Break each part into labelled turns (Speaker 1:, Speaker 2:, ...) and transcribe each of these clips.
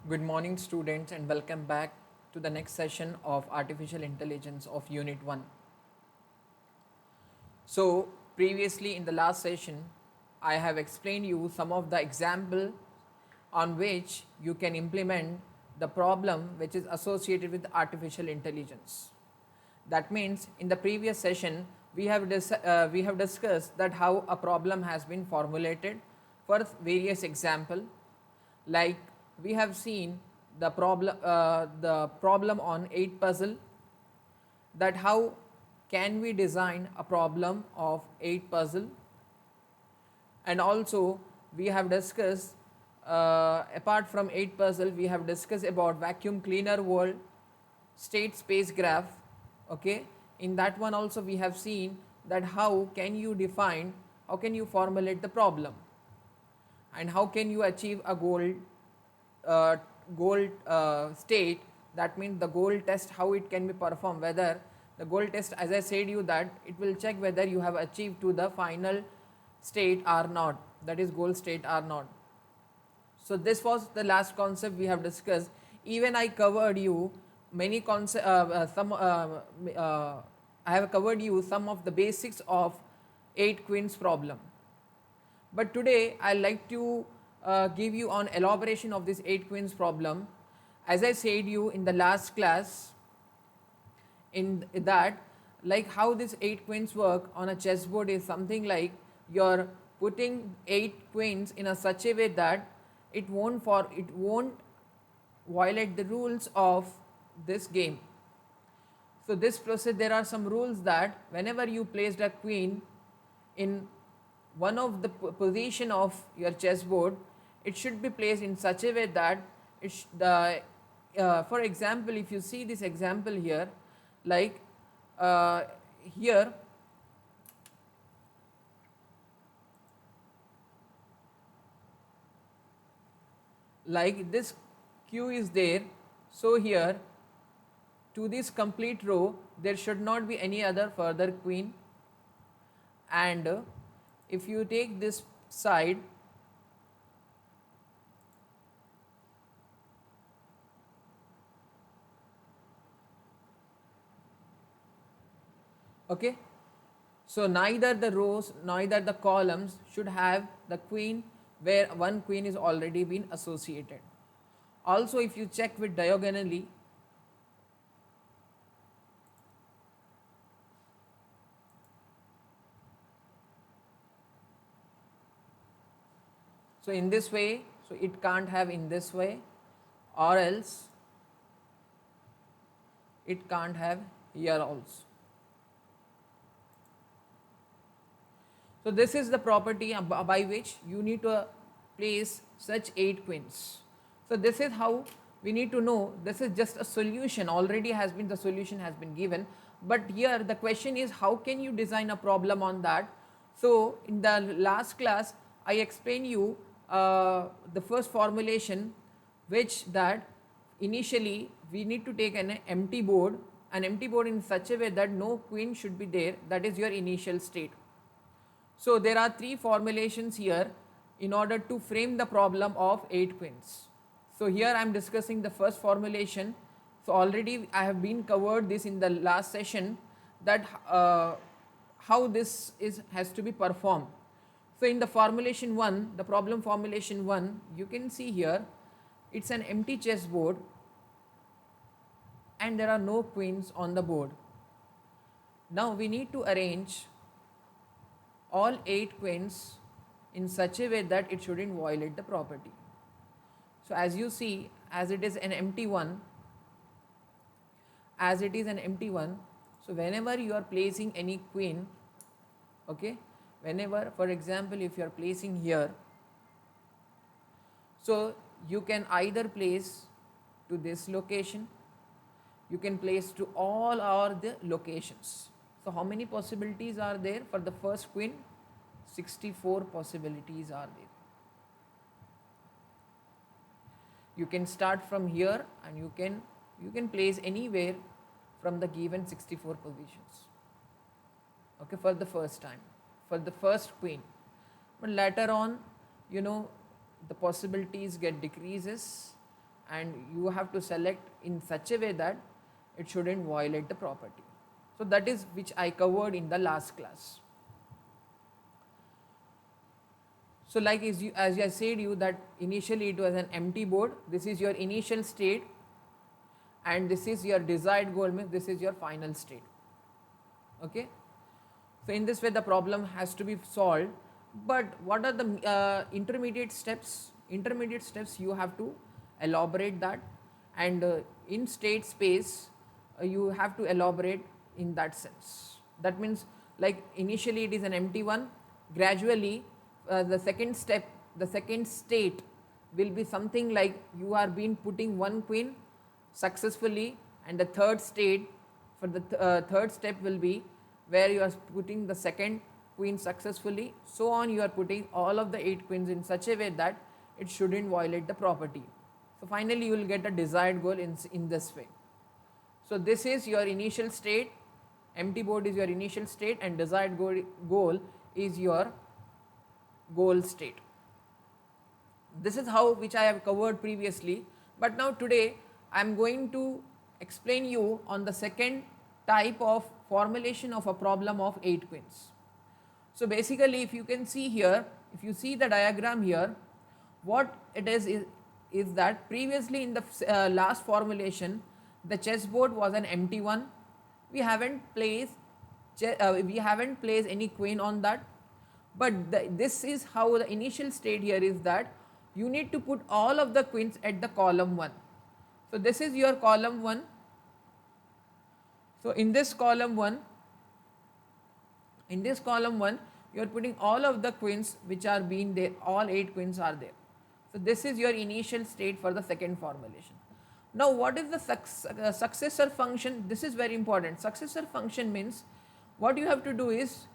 Speaker 1: Good morning, students, and welcome back to the next session of Artificial Intelligence of Unit 1. So, previously in the last session, I have explained you some of the example on which you can implement the problem which is associated with artificial intelligence. That means in the previous session, we have discussed that how a problem has been formulated for various example, like we have seen the problem on 8 puzzle, that how can we design a problem of 8 puzzle, and also we have discussed apart from 8 puzzle we have discussed about vacuum cleaner world state space graph. Okay, in that one also we have seen that how can you define, how can you formulate the problem, and how can you achieve a uh, goal state. That means the goal test, how it can be performed, whether the goal test, as I said you, that it will check whether you have achieved to the final state or not, that is goal state or not. So this was the last concept we have discussed. Even I covered you many concept some I have covered you some of the basics of 8 queens problem. But today I like to give you an elaboration of this 8 queens problem. As I said you in the last class, in that, like how this 8 queens work on a chessboard is something like you're putting 8 queens in a such a way that it won't violate the rules of this game. So this process, there are some rules that whenever you placed a queen in one of the position of your chessboard, it should be placed in such a way that for example, if you see this example here, like here, like this q is there, so here to this complete row there should not be any other further queen, and if you take this side, okay, so neither the rows neither the columns should have the queen where one queen is already been associated. Also, if you check with diagonally, so in this way, so it can't have in this way, or else it can't have here also. So this is the property by which you need to place such 8 queens. So this is how we need to know. This is just a solution, already has been, the solution has been given, but here the question is how can you design a problem on that. So in the last class I explained you the first formulation, which that initially we need to take an empty board, in such a way that no queen should be there, that is your initial state. So there are 3 formulations here in order to frame the problem of 8 queens. So here I am discussing the first formulation. So already I have been covered this in the last session, that how this has to be performed. So in the formulation 1, the problem formulation 1, you can see here it's an empty chessboard and there are no queens on the board. Now we need to arrange all 8 queens in such a way that it shouldn't violate the property. So as you see, as it is an empty one, so whenever you are placing any queen, okay, whenever, for example, if you are placing here, so you can either place to this location, you can place to all or the locations. So how many possibilities are there for the first queen? 64 possibilities are there. You can start from here and you can place anywhere from the given 64 positions, okay, for the first time, for the first queen. But later on, the possibilities get decreases, and you have to select in such a way that it shouldn't violate the property. So that is which I covered in the last class. So like as I said you that initially it was an empty board, this is your initial state, and this is your desired goal, means this is your final state. Okay. So in this way the problem has to be solved, but what are the intermediate steps? Intermediate steps you have to elaborate that, and in state space you have to elaborate in that sense. That means like initially it is an empty one, gradually the second step, the second state will be something like you are been putting one queen successfully, and the third state for the third step will be where you are putting the second queen successfully, so on you are putting all of the 8 queens in such a way that it shouldn't violate the property. So finally you will get a desired goal in this way. So this is your initial state, empty board is your initial state, and desired goal is your goal state. This is how which I have covered previously, but now today I am going to explain you on the second type of formulation of a problem of 8 queens. So basically if you can see here, if you see the diagram here, what it is that previously in the last formulation the chessboard was an empty one. We haven't placed any queen on that, but this is how the initial state here is that you need to put all of the queens at the column 1. So this is your column 1. So in this column 1, you are putting all of the queens which are being there, all 8 queens are there. So this is your initial state for the second formulation. Now what is the successor function? This is very important. Successor function means what you have to do is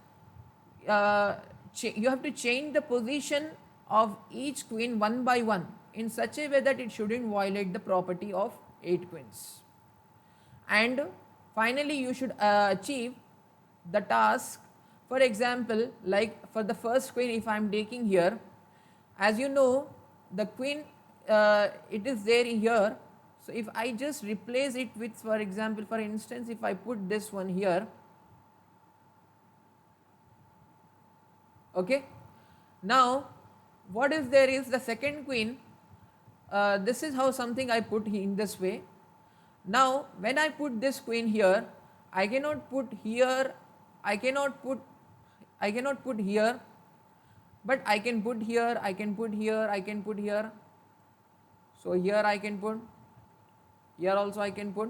Speaker 1: you have to change the position of each queen one by one in such a way that it shouldn't violate the property of 8 queens. And finally you should achieve the task. For example, like for the first queen, if I am taking here, as you know the queen it is there here. So if I just replace it with, for example, for instance, if I put this one here, okay, now what is there is the second queen. This is how something I put in this way. Now when I put this queen here, I cannot put here, I cannot put here, but I can put here, I can put here, I can put here. So here I can put, here also I can put,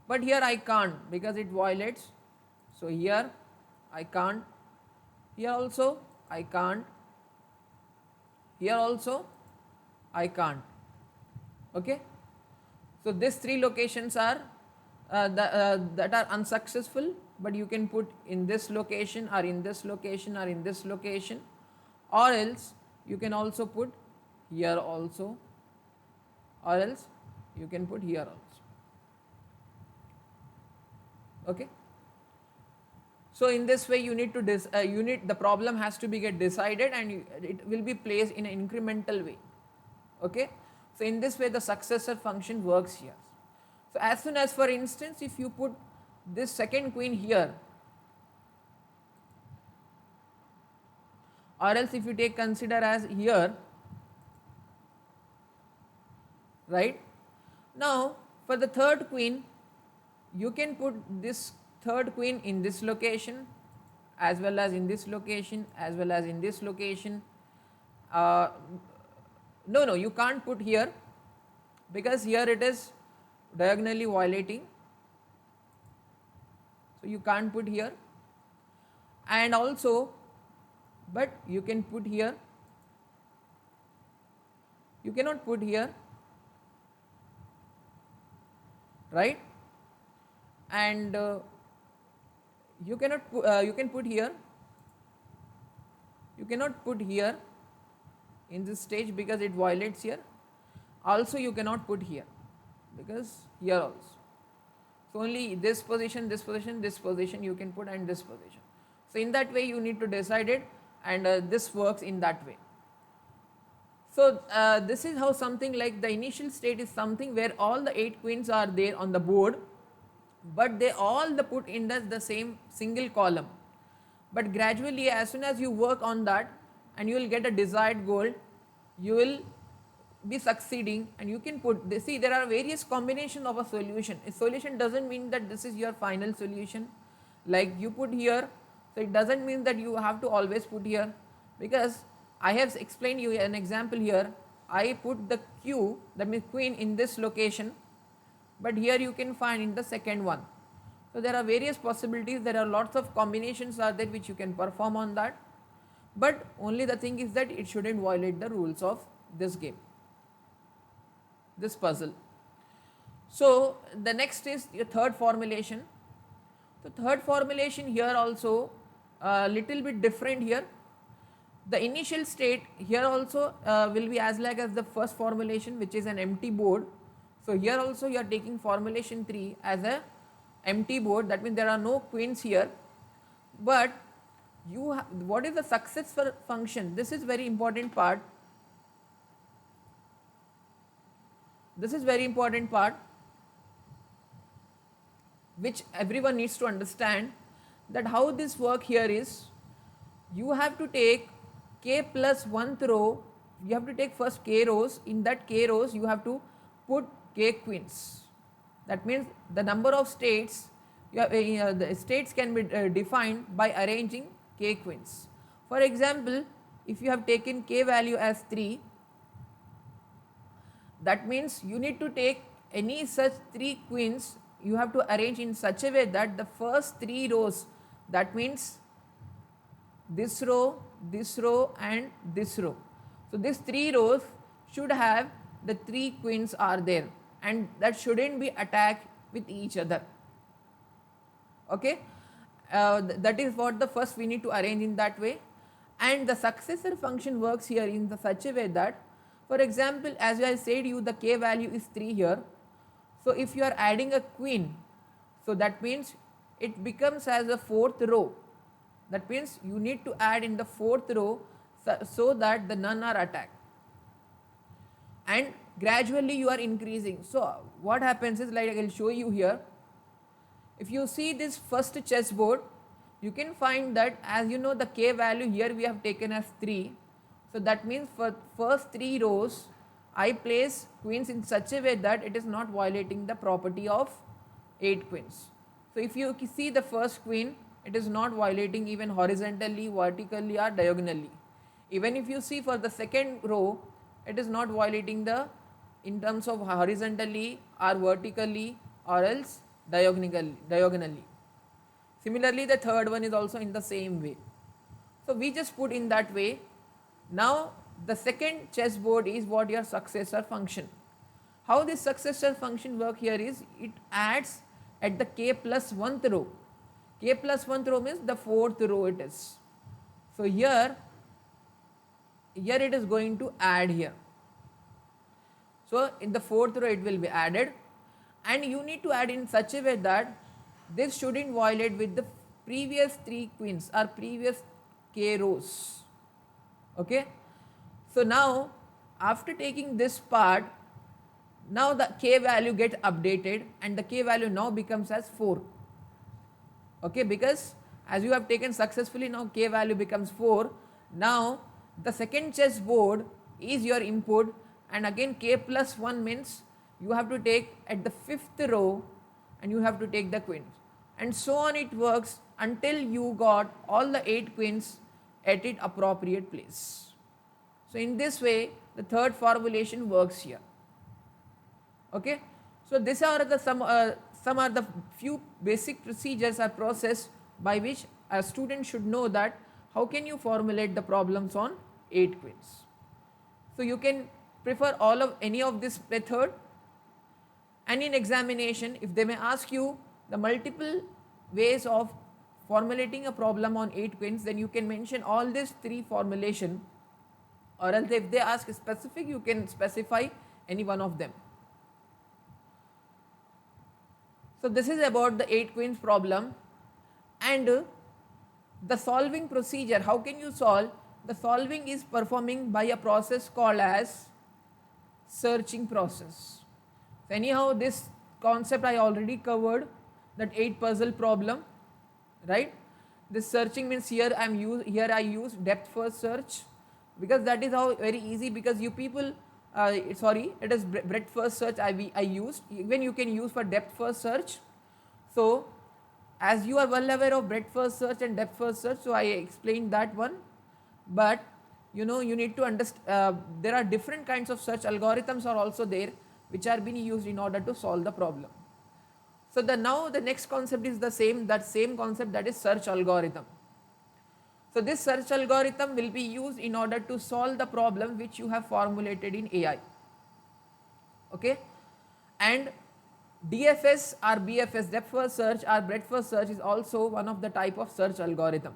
Speaker 1: but here I can't because it violates. So here I can't, here also I can't, here also I can't. Okay. So these 3 locations are that are unsuccessful, but you can put in this location or in this location or in this location, or else you can also put here also, or else you can put here also. Okay. So in this way you need to the problem has to be get decided, and it will be placed in an incremental way. Okay. So in this way the successor function works here. So as soon as, for instance, if you put this second queen here, or else if you take consider as here, right? Now for the third queen, you can put this third queen in this location, as well as in this location, as well as in this location. No, you can't put here because here it is diagonally violating. So you can't put here, and also, but you can put here, you cannot put here, right? And you cannot you can put here, you cannot put here in this stage because it violates here. Also you cannot put here because here also. So only this position, this position, this position you can put, and this position. So in that way you need to decide it, and this works in that way. So this is how something like the initial state is something where all the 8 queens are there on the board, but they all the put in the same single column. But gradually, as soon as you work on that and you will get a desired goal, you will be succeeding, and you can put this. See, there are various combination of a solution. A solution doesn't mean that this is your final solution, like you put here. So it doesn't mean that you have to always put here, because I have explained you an example here. I put the q, that means queen, in this location, but here you can find in the second one. So there are various possibilities, there are lots of combinations are there which you can perform on that, but only the thing is that it shouldn't violate the rules of this game, this puzzle. So the next is your third formulation. The third formulation here also a little bit different here. The initial state here also will be as like as the first formulation, which is an empty board. So here also you are taking formulation 3 as a empty board, that means there are no queens here. But you what is the success function? This is very important part. This is very important part which everyone needs to understand, that how this work here is, you have to take k plus 1th row, you have to take first k rows, in that k rows you have to put k queens. That means the number of states, the states can be defined by arranging k queens. For example, if you have taken k value as 3, that means you need to take any such 3 queens, you have to arrange in such a way that the first 3 rows, that means this row and this row. So these 3 rows should have the 3 queens are there, and that shouldn't be attacked with each other. Okay, that is what the first we need to arrange in that way. And the successor function works here in such a way that, for example, as I said you, the k value is 3 here. So if you are adding a queen, so that means it becomes as a 4th row. That means you need to add in the 4th row so that the none are attacked. And gradually you are increasing. So what happens is, like I will show you here. If you see this first chessboard, you can find that, as you know, the k value here we have taken as 3. So that means for first 3 rows, I place queens in such a way that it is not violating the property of 8 queens. So if you see the first queen, it is not violating even horizontally, vertically or diagonally. Even if you see for the second row, it is not violating the in terms of horizontally or vertically or else diagonally. Similarly, the third one is also in the same way. So we just put in that way. Now the second chessboard is what your successor function. How this successor function work here is, it adds at the k plus 1th row. K plus 1th row means the 4th row it is. So here it is going to add here. So in the 4th row it will be added, and you need to add in such a way that this shouldn't violate with the previous 3 queens or previous k rows. Okay. So now after taking this part, now the k value get updated and the k value now becomes as 4. Okay, because as you have taken successfully, now k value becomes 4. Now the second chessboard is your input, and again k plus 1 means you have to take at the 5th row and you have to take the queens, and so on it works until you got all the 8 queens at its appropriate place. So in this way the third formulation works here. Okay, so these are the some are the few basic procedures or process by which a student should know that how can you formulate the problems on 8 queens. So you can prefer all of any of this method, and in examination if they may ask you the multiple ways of formulating a problem on 8 queens, then you can mention all these 3 formulation, or else if they ask specific, you can specify any one of them. So this is about the 8 queens problem, and the solving procedure. How can you solve? The solving is performing by a process called as searching process. So anyhow, this concept I already covered, that 8 puzzle problem, right? This searching means here I use depth first search, because that is how very easy, because you people it is breadth first search I used, even you can use for depth first search. So as you are well aware of breadth first search and depth first search, so I explained that one. But you know, you need to understand there are different kinds of search algorithms are also there, which are being used in order to solve the problem. So now the next concept is the same concept, that is search algorithm. So this search algorithm will be used in order to solve the problem which you have formulated in AI. Okay, and DFS or BFS, depth first search or breadth first search, is also one of the type of search algorithm.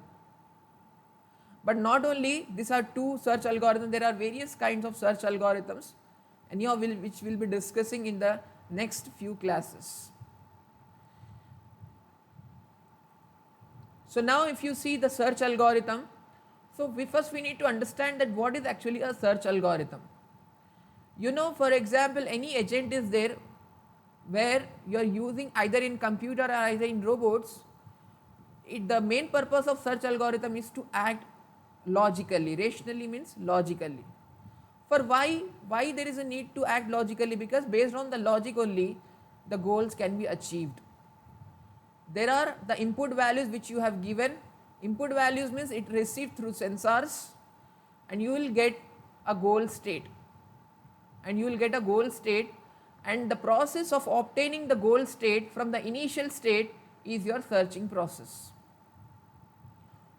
Speaker 1: But not only these are two search algorithms, there are various kinds of search algorithms, and which we'll be discussing in the next few classes. So now if you see the search algorithm, so first we need to understand that what is actually a search algorithm. You know, for example, any agent is there where you are using either in computer or either in robots. The main purpose of search algorithm is to act logically. Rationally means logically. For why there is a need to act logically? Because based on the logic only the goals can be achieved. There are the input values which you have given. Input values means it received through sensors, and you will get a goal state. And the process of obtaining the goal state from the initial state is your searching process.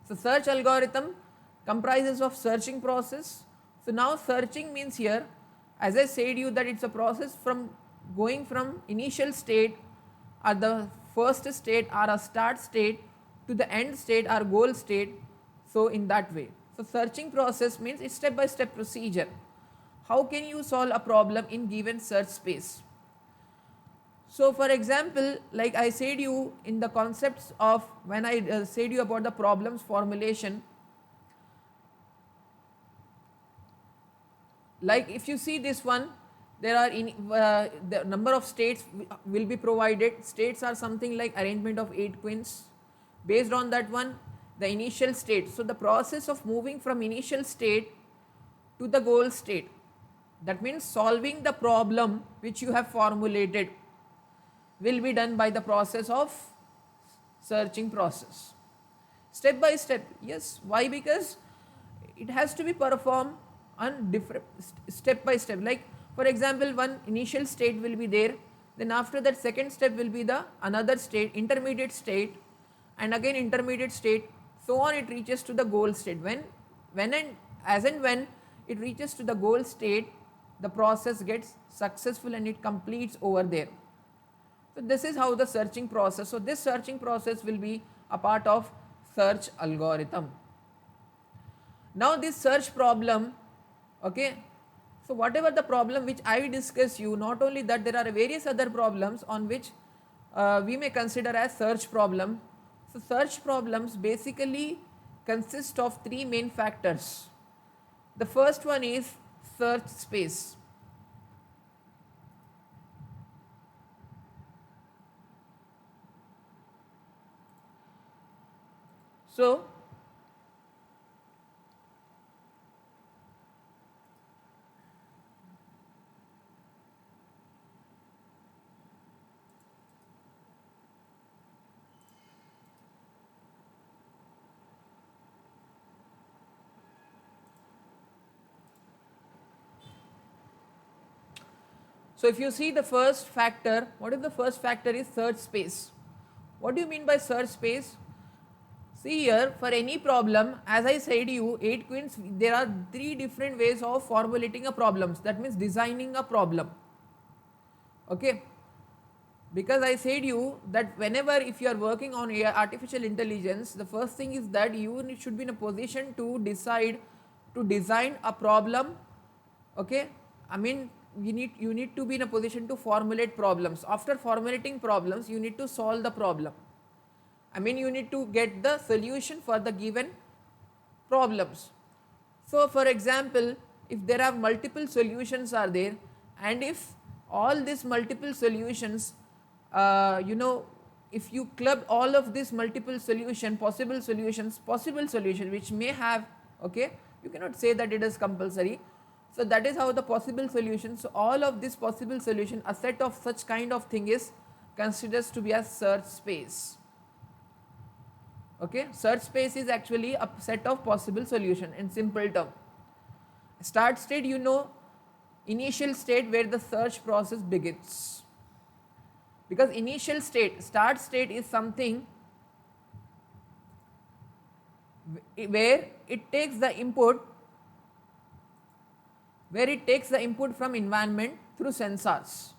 Speaker 1: So search algorithm comprises of searching process. So now searching means here, as I said you, that it's a process from going from initial state or the first state or a start state to the end state or goal state. So in that way, so searching process means it's step by step procedure. How can you solve a problem in given search space? So for example, like I said you in the concepts of when I said you about the problems formulation, like if you see this one, there are the number of states will be provided. States are something like arrangement of 8 queens. Based on that one, the initial state. So the process of moving from initial state to the goal state, that means solving the problem which you have formulated, will be done by the process of searching process. Step by step. Yes, why? Because it has to be performed on different step by step. Like for example, one initial state will be there, then after that second step will be the another state, intermediate state, and again intermediate state, so on it reaches to the goal state. When it reaches to the goal state, the process gets successful and it completes over there. So this is how the searching process. So this searching process will be a part of search algorithm. Now this search problem, okay, so whatever the problem which I discuss you, not only that, there are various other problems on which we may consider as search problem. So search problems basically consist of three main factors. The first one is search space. So if you see the first factor, what is the first factor is search space. What do you mean by search space? See here, for any problem, as I said you, 8 queens, there are 3 different ways of formulating a problem. That means designing a problem. Okay. Because I said you that whenever if you are working on artificial intelligence, the first thing is that you should be in a position to decide to design a problem. Okay. I mean, you need to be in a position to formulate problems. After formulating problems, you need to solve the problem. I mean, you need to get the solution for the given problems. So for example, if there are multiple solutions are there, and if all these multiple solutions, if you club all of these multiple possible solutions which may have, okay, you cannot say that it is compulsory. So that is how the possible solutions, so all of this possible solution, a set of such kind of thing is considered to be a search space. Okay, search space is actually a set of possible solution in simple term. Start state, initial state where the search process begins, because initial state, start state is something where it takes the input from environment through sensors.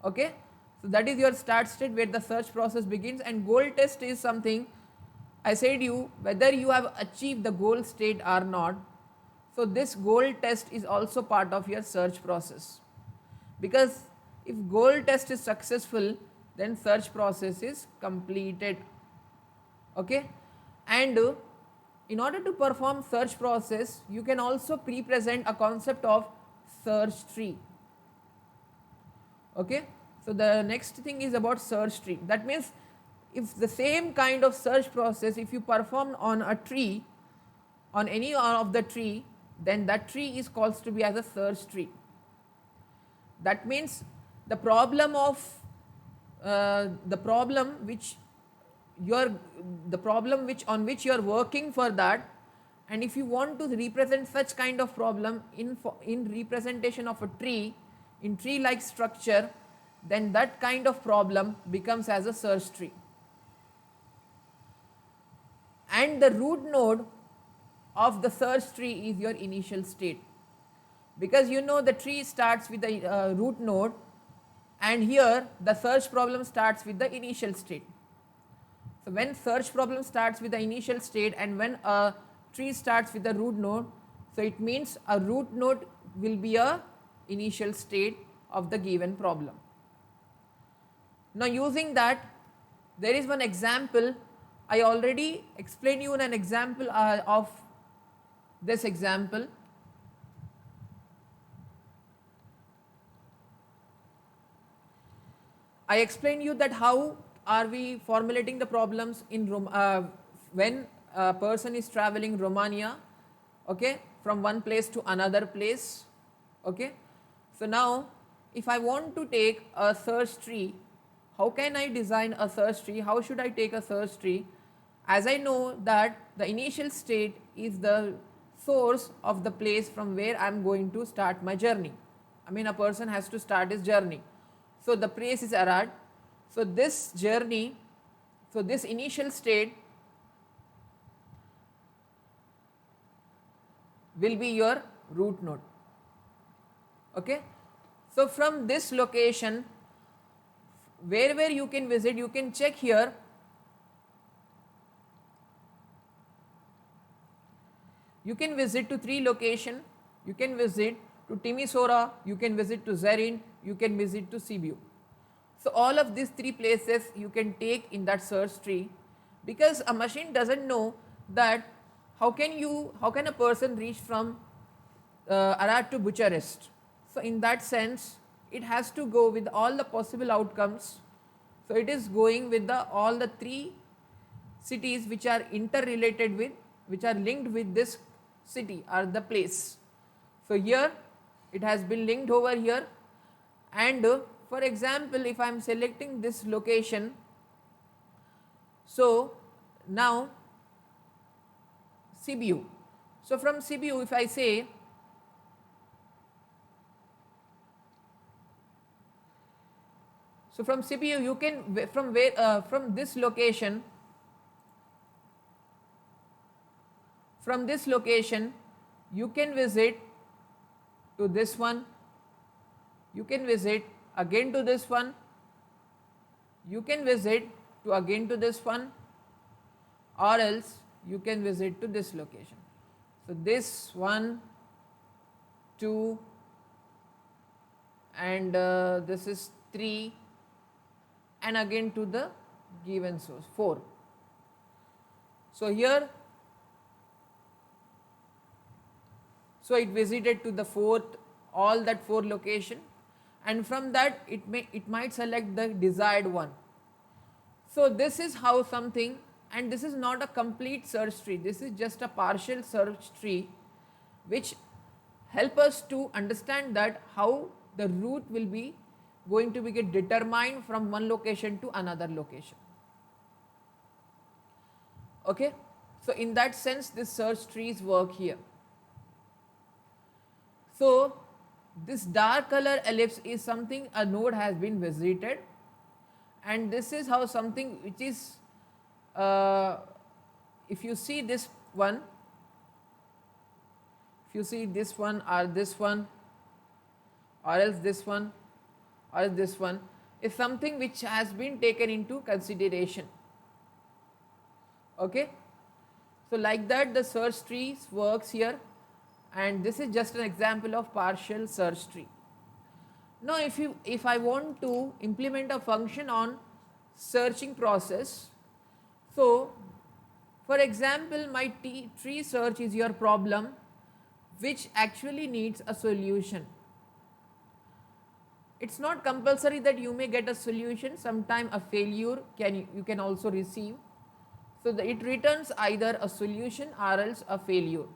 Speaker 1: Okay, so that is your start state where the search process begins. And goal test is something, I said you, whether you have achieved the goal state or not. So this goal test is also part of your search process, because if goal test is successful, then search process is completed. Okay, and in order to perform search process, you can also pre-present a concept of search tree. Okay, so the next thing is about search tree. That means if the same kind of search process, if you perform on a tree, on any of the tree, then that tree is called to be as a search tree. That means the problem on which you are working for that, and if you want to represent such kind of problem in representation of a tree, in tree like structure, then that kind of problem becomes as a search tree. And the root node of the search tree is your initial state, because the tree starts with the root node, and here the search problem starts with the initial state. So when search problem starts with the initial state and when a tree starts with the root node, so it means a root node will be a initial state of the given problem. Now using that, there is one example. I already explained you an example of this example. I explained you that how are we formulating the problems in when a person is traveling Romania, okay, from one place to another place. Okay, so now if I want to take a search tree, how can I design a search tree? How should I take a search tree? As I know that the initial state is the source of the place from where I am going to start my journey. I mean, a person has to start his journey. So the place is Arad. So this journey, so this initial state will be your root node. Okay, so from this location, wherever you can visit, you can check here. You can visit to 3 locations. You can visit to Timisoara, you can visit to Zerin, you can visit to Sibiu. So all of these 3 places you can take in that search tree, because a machine doesn't know that how can a person reach from Arad to Bucharest. So in that sense, it has to go with all the possible outcomes. So it is going with all the 3 cities which are interrelated with, which are linked with this city or the place. So here it has been linked over here, and for example, if I am selecting this location, so now Sibiu. So from Sibiu, if I say, so from Sibiu you can, from this location, you can visit to this one, you can visit again to this one, you can visit to again to this one, or else you can visit to this location. So this 1, 2, and this is 3, and again to the given source 4. So here So it visited to the fourth, all that 4 location, and from that it might select the desired one. So this is how something, and this is not a complete search tree, this is just a partial search tree which help us to understand that how the route will be going to be get determined from one location to another location. Okay, so in that sense this search trees work here. So this dark color ellipse is something a node has been visited, and this is how something which is if you see this one, if you see this one or this one or else this one or this one, is something which has been taken into consideration. Okay, so like that the search trees works here, and this is just an example of partial search tree. Now if I want to implement a function on searching process, so for example my tree search is your problem which actually needs a solution. It's not compulsory that you may get a solution, sometime a failure you can also receive. So it returns either a solution or else a failure.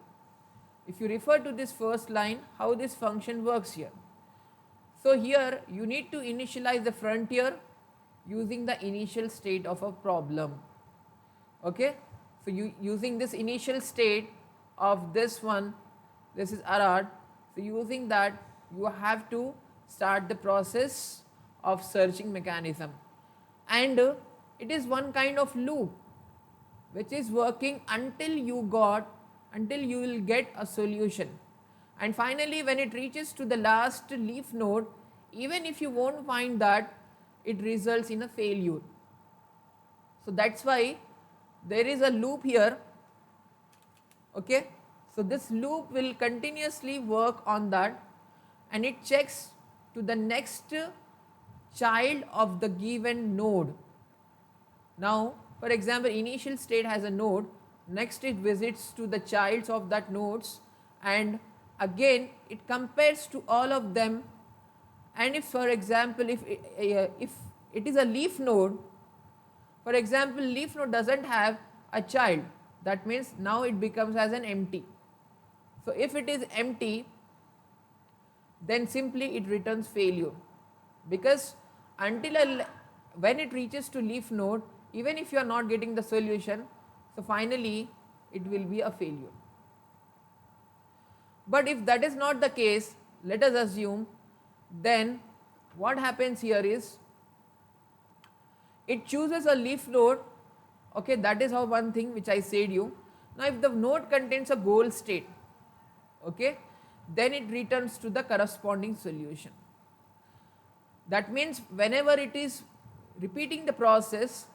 Speaker 1: If you refer to this first line, how this function works here. So here you need to initialize the frontier using the initial state of a problem. Okay, so using this initial state of this one, this is Arad, so using that you have to start the process of searching mechanism, and it is one kind of loop which is working until you will get a solution, and finally when it reaches to the last leaf node, even if you won't find that, it results in a failure. So that's why there is a loop here. Okay, so this loop will continuously work on that, and it checks to the next child of the given node. Now for example initial state has a node, next it visits to the childs of that nodes, and again it compares to all of them, and if for example if it is a leaf node, for example leaf node doesn't have a child, that means now it becomes as an empty. So if it is empty, then simply it returns failure, because when it reaches to leaf node, even if you are not getting the solution, so finally it will be a failure. But if that is not the case, let us assume, then what happens here is it chooses a leaf node. Okay, that is how one thing which I said you. Now if the node contains a goal state, okay, then it returns to the corresponding solution. That means whenever it is repeating the process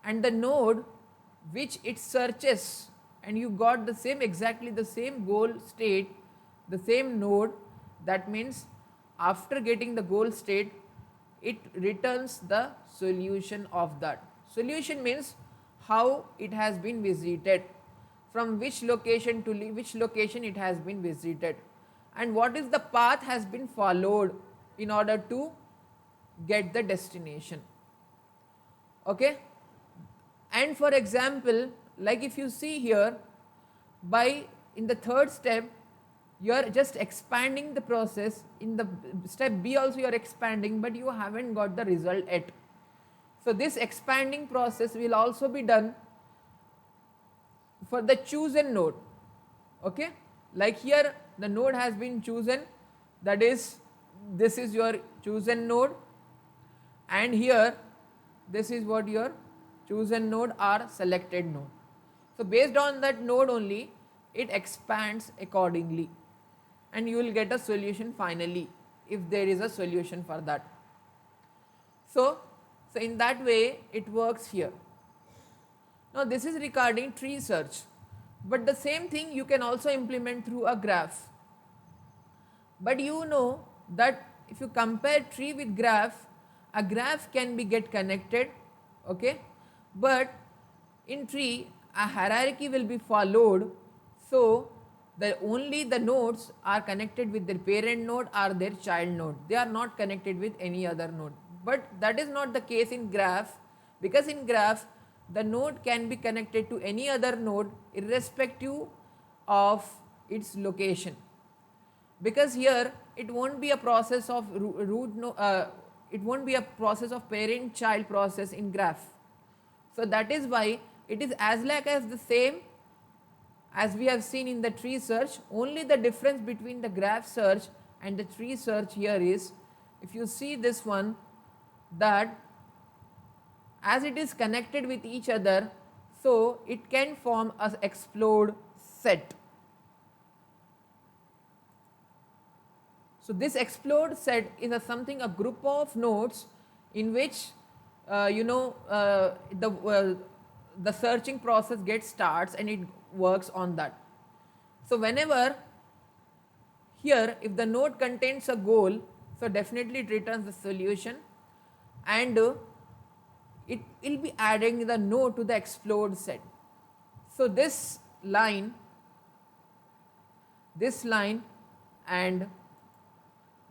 Speaker 1: and the node which it searches, and you got the same, exactly the same goal state, the same node, that means after getting the goal state, it returns the solution of that. Solution means how it has been visited, from which location to which location it has been visited, and what is the path has been followed in order to get the destination. Okay, and for example like if you see here, by in the third step you are just expanding the process, in the step B also you are expanding, but you haven't got the result yet. So this expanding process will also be done for the chosen node. Okay, like here the node has been chosen, that is this is your chosen node, and here this is what your chosen node or selected node. So based on that node only it expands accordingly, and you will get a solution finally if there is a solution for that. So in that way it works here. Now this is regarding tree search, but the same thing you can also implement through a graph. But you know that if you compare tree with graph, a graph can be get connected, okay, but in tree a hierarchy will be followed. So only the nodes are connected with their parent node or their child node. They are not connected with any other node. But that is not the case in graph, because in graph the node can be connected to any other node irrespective of its location. Because here it won't be a process of it won't be a process of parent child process in graph. So that is why it is as like as the same as we have seen in the tree search. Only the difference between the graph search and the tree search here is, if you see this one, that as it is connected with each other, so it can form a explode set. So this explode set is a group of nodes in which the searching process gets starts and it works on that. So whenever here, if the node contains a goal, so definitely it returns the solution, and it will be adding the node to the explode set. So this line and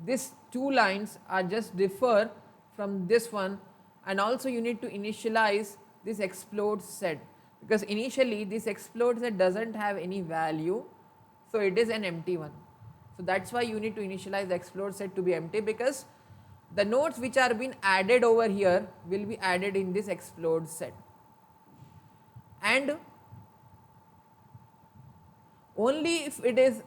Speaker 1: these two lines are just differ from this one, and also you need to initialize this explode set, because initially this explode set doesn't have any value, so it is an empty one. So that's why you need to initialize the explode set to be empty, because the nodes which are being added over here will be added in this explode set. And only if it is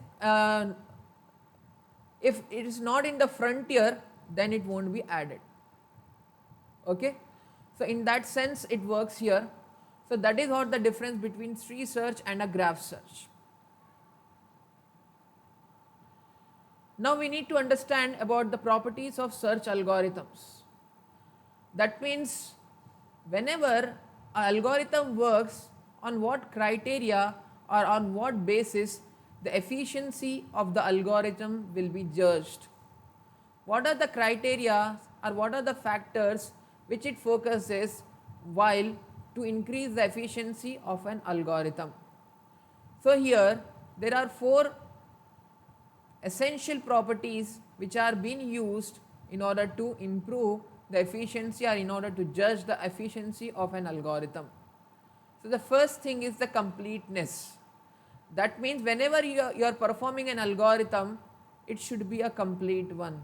Speaker 1: not in the frontier, then it won't be added. Okay, so in that sense it works here. So that is what the difference between tree search and a graph search. Now we need to understand about the properties of search algorithms. That means whenever an algorithm works, on what criteria or on what basis the efficiency of the algorithm will be judged. What are the criteria or what are the factors which it focuses while to increase the efficiency of an algorithm? So here there are 4 essential properties which are being used in order to improve the efficiency or in order to judge the efficiency of an algorithm. So the first thing is the completeness. That means whenever you are performing an algorithm, it should be a complete one.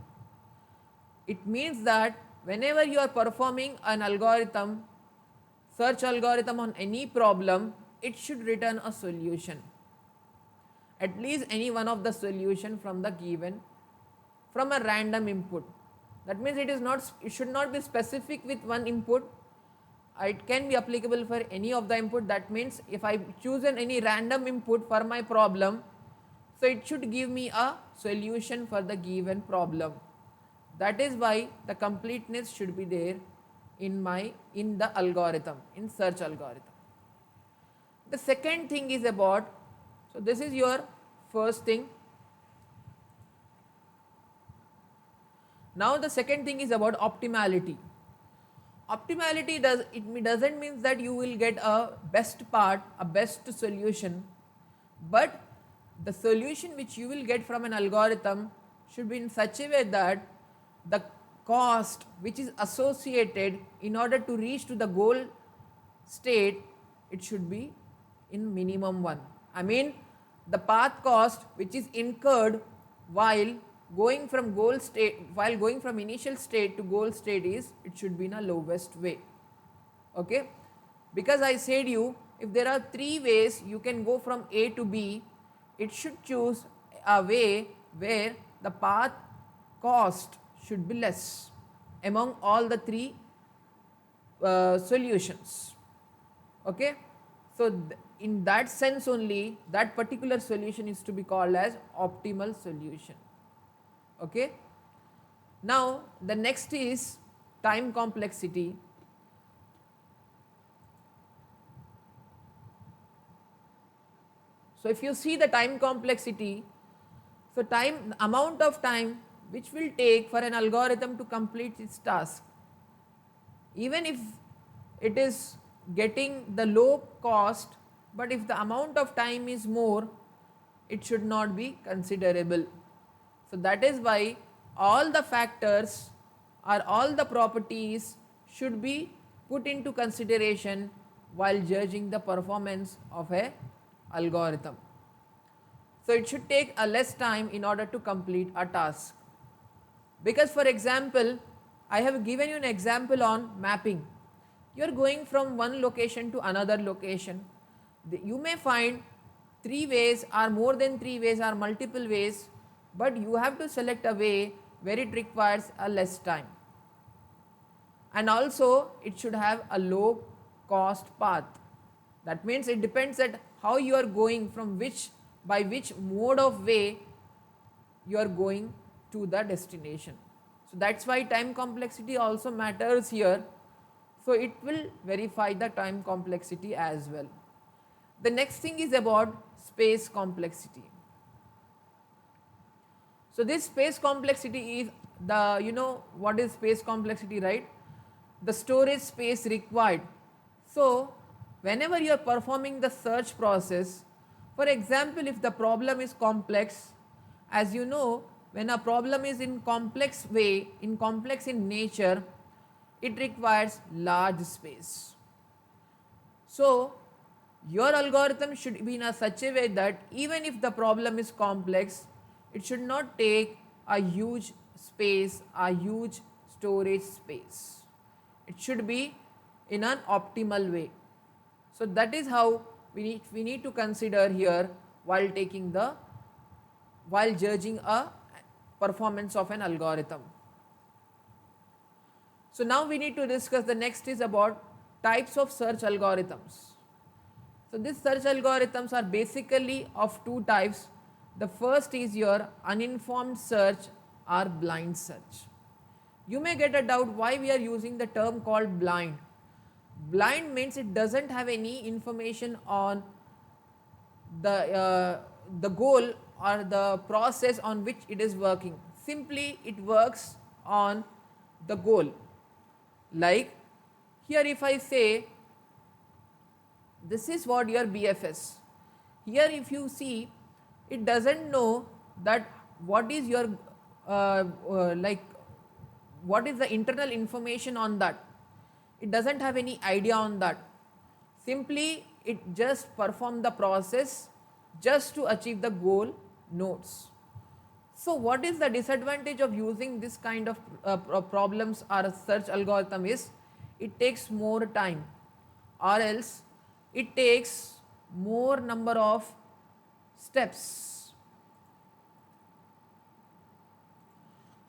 Speaker 1: It means that whenever you are performing an algorithm, search algorithm on any problem, it should return a solution, at least any one of the solution from a random input. That means it should not be specific with one input. It can be applicable for any of the input. That means if I choose any random input for my problem, so it should give me a solution for the given problem. That is why the completeness should be there in the algorithm, in search algorithm. The second thing is about, so this is your first thing. Now the second thing is about optimality. Optimality doesn't mean that you will get a best solution, but the solution which you will get from an algorithm should be in such a way that the cost which is associated in order to reach to the goal state, it should be in minimum one. I mean, the path cost which is incurred while going from initial state to goal state it should be in a lowest way. Okay, because I said you, if there are 3 ways you can go from A to B, it should choose a way where the path cost should be less among all the 3 solutions. Okay, so in that sense only that particular solution is to be called as optimal solution. Okay, now the next is time complexity. So if you see the time complexity, so amount of time which will take for an algorithm to complete its task, even if it is getting the low cost, but if the amount of time is more, it should not be considerable. So that is why all the factors or all the properties should be put into consideration while judging the performance of a algorithm. So it should take a less time in order to complete a task. Because for example, I have given you an example on mapping. You are going from one location to another location. You may find 3 ways or more than 3 ways or multiple ways, but you have to select a way where it requires a less time. And also it should have a low cost path. That means it depends at how you are going, from by which mode of way you are going to the destination. So that's why time complexity also matters here. So it will verify the time complexity as well. The next thing is about space complexity. So this space complexity is what is space complexity, right? The storage space required. So whenever you are performing the search process, for example, if the problem is complex, as you know, when a problem is in complex in nature, it requires large space. So your algorithm should be in such a way that even if the problem is complex, it should not take a huge space, a huge storage space. It should be in an optimal way. So that is how we need to consider here while judging a performance of an algorithm. So now we need to discuss, the next is about types of search algorithms. So these search algorithms are basically of two types. The first is your uninformed search or blind search. You may get a doubt why we are using the term called blind. Blind means it doesn't have any information on the goal or the process on which it is working. Simply it works on the goal. Like here if I say this is what your BFS, here if you see, it doesn't know that what is your what is the internal information on that. It doesn't have any idea on that. Simply it just perform the process just to achieve the goal nodes. So what is the disadvantage of using this kind of problems or a search algorithm is, it takes more time, or else it takes more number of steps.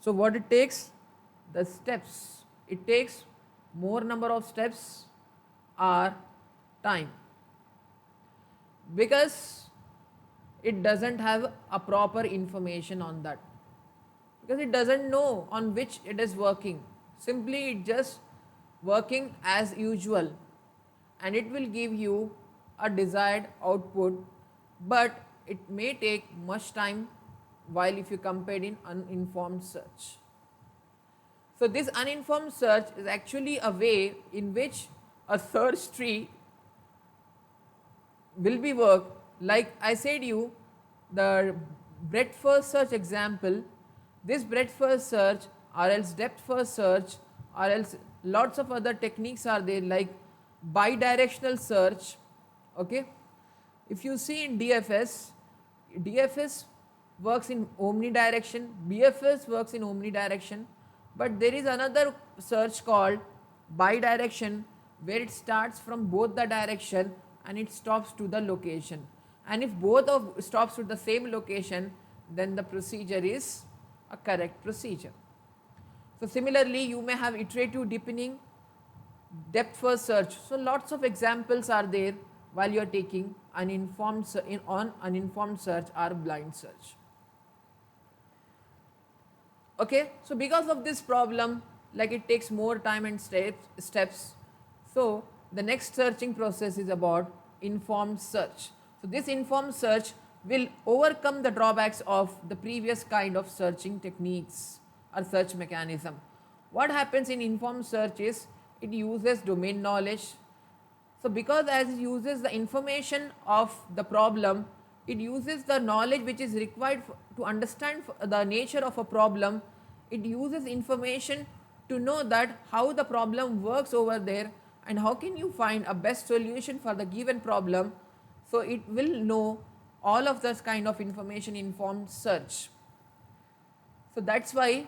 Speaker 1: So what it takes? The steps. It takes more number of steps or time, because it doesn't have a proper information on that, because it doesn't know on which it is working. Simply it just working as usual, and it will give you a desired output, but it may take much time while if you compare in uninformed search. So this uninformed search is actually a way in which a search tree will be worked. Like I said you, the breadth first search example, this breadth first search or else depth first search or else lots of other techniques are there, like bidirectional search. Okay, if you see in DFS works in omnidirection, BFS works in omnidirection, but there is another search called bidirection, where it starts from both the direction and it stops to the location. And if both of stops to the same location, then the procedure is a correct procedure. So similarly, you may have iterative deepening, depth first search. So lots of examples are there while you are taking uninformed search or blind search. Okay, so because of this problem, like it takes more time and steps, so the next searching process is about informed search. So this informed search will overcome the drawbacks of the previous kind of searching techniques or search mechanism. What happens in informed search is it uses domain knowledge. So because as it uses the information of the problem it uses the knowledge which is required to understand the nature of a problem. It uses information to know that how the problem works over there and how can you find a best solution for the given problem. So it will know all of this kind of information informed search. So that's why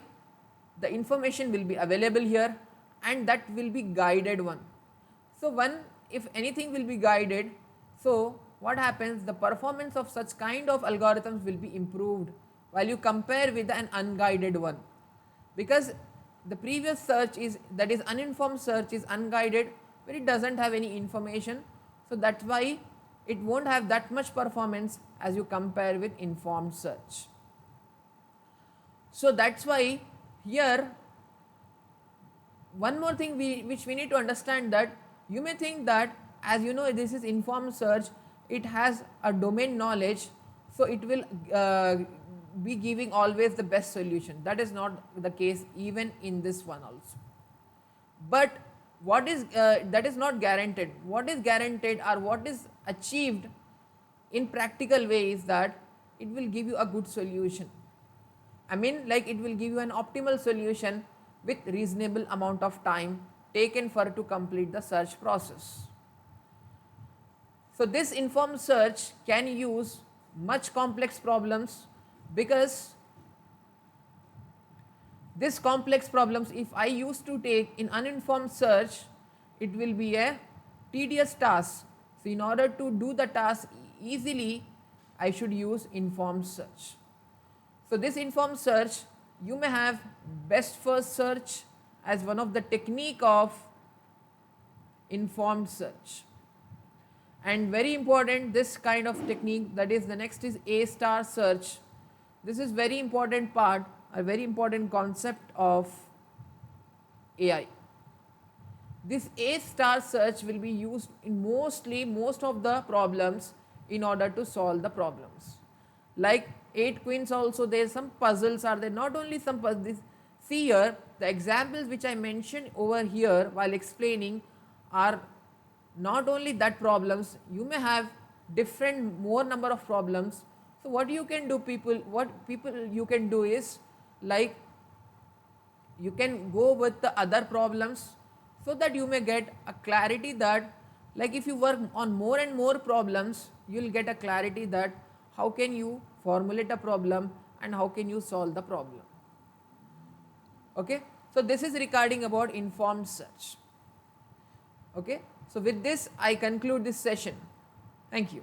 Speaker 1: the information will be available here, and that will be guided one. So one, if anything will be guided, so what happens, the performance of such kind of algorithms will be improved while you compare with an unguided one, because the previous search is, that is uninformed search, is unguided, where it doesn't have any information. So that's why it won't have that much performance as you compare with informed search. So that's why here one more thing which we need to understand, that you may think that, as you know, this is informed search, it has a domain knowledge, so it will be giving always the best solution. That is not the case even in this one also. But what is that is not guaranteed. What is guaranteed or what is achieved in practical way is that it will give you a good solution. I mean, like, it will give you an optimal solution with reasonable amount of time taken for to complete the search process. So this informed search can use much complex problems, because this complex problems, if I used to take in uninformed search, it will be a tedious task. So in order to do the task easily, I should use informed search. So this informed search, you may have best first search as one of the technique of informed search. And very important, this kind of technique, that is the next is A star search. This is very important part, a very important concept of AI. This A star search will be used in most of the problems in order to solve the problems. Like 8 queens also, there some puzzles are there, not only some puzzles. See here, the examples which I mentioned over here while explaining are not only that problems, you may have different more number of problems. So what you can do, what you can do is, like, you can go with the other problems so that you may get a clarity that, like, if you work on more and more problems, you will get a clarity that how can you formulate a problem and how can you solve the problem. Okay, so this is regarding about informed search. Okay, so with this I conclude this session. Thank you.